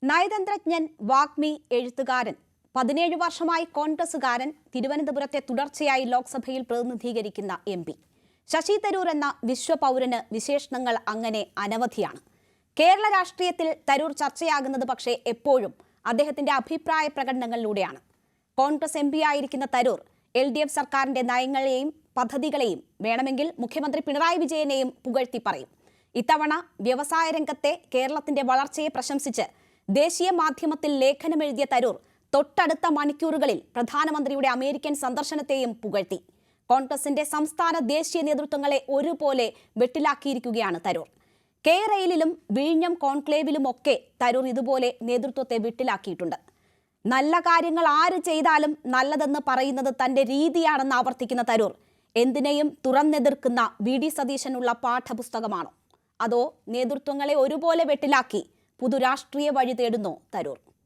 നയതന്ത്രജ്ഞൻ, വാഗ്മി, എഴുത്തുകാരൻ, 17 വർഷമായി കോൺഗ്രസുകാരൻ, തിരുവനന്തപുരത്തെ തുടർച്ചയായി ലോക്സഭയിൽ പ്രതിനിധീകരിക്കുന്ന MP ശശി തരൂർ എന്ന വിശ്വപൗരന് വിശേഷണങ്ങൾ അങ്ങനെ അനവധിയാണ്. കേരള രാഷ്ട്രീയത്തിൽ തരൂർ ചർച്ചയാകുന്നത് പക്ഷേ എപ്പോഴും അദ്ദേഹത്തിന്റെ അഭിപ്രായ പ്രകടനങ്ങളിലൂടെയാണ്. കോൺഗ്രസ് MP ആയിരിക്കുന്ന തരൂർ LDF സർക്കാരിന്റെ നയങ്ങളെയും പദ്ധതികളെയും വേണമെങ്കിൽ മുഖ്യമന്ത്രി പിണറായി വിജയനെയും പുകഴ്ത്തി പറയും. ഇത്തവണ വ്യവസായ രംഗത്തെ കേരളത്തിന്റെ വളർച്ചയെ പ്രശംസിച്ച് ദേശീയ മാധ്യമത്തിൽ ലേഖനമെഴുതിയ തരൂർ തൊട്ടടുത്ത മണിക്കൂറുകളിൽ പ്രധാനമന്ത്രിയുടെ അമേരിക്കൻ സന്ദർശനത്തെയും പുകഴ്ത്തി. കോൺഗ്രസിന്റെ സംസ്ഥാന ദേശീയ നേതൃത്വങ്ങളെ ഒരുപോലെ വെട്ടിലാക്കിയിരിക്കുകയാണ് തരൂർ. റെയിലിലും വിഴിഞ്ഞം കോൺക്ലേവിലുമൊക്കെ തരൂർ ഇതുപോലെ നേതൃത്വത്തെ വെട്ടിലാക്കിയിട്ടുണ്ട്. നല്ല കാര്യങ്ങൾ ആര് ചെയ്താലും നല്ലതെന്ന് പറയുന്നത് തന്റെ രീതിയാണെന്ന് ആവർത്തിക്കുന്ന തരൂർ എന്തിനേയും തുറന്നെതിർക്കുന്ന VD സതീശനുള്ള പാഠപുസ്തകമാണോ? അതോ നേതൃത്വങ്ങളെ ഒരുപോലെ വെട്ടിലാക്കി പുതുരാഷ്ട്രീയ വഴി തേടുന്നോ തരൂർ?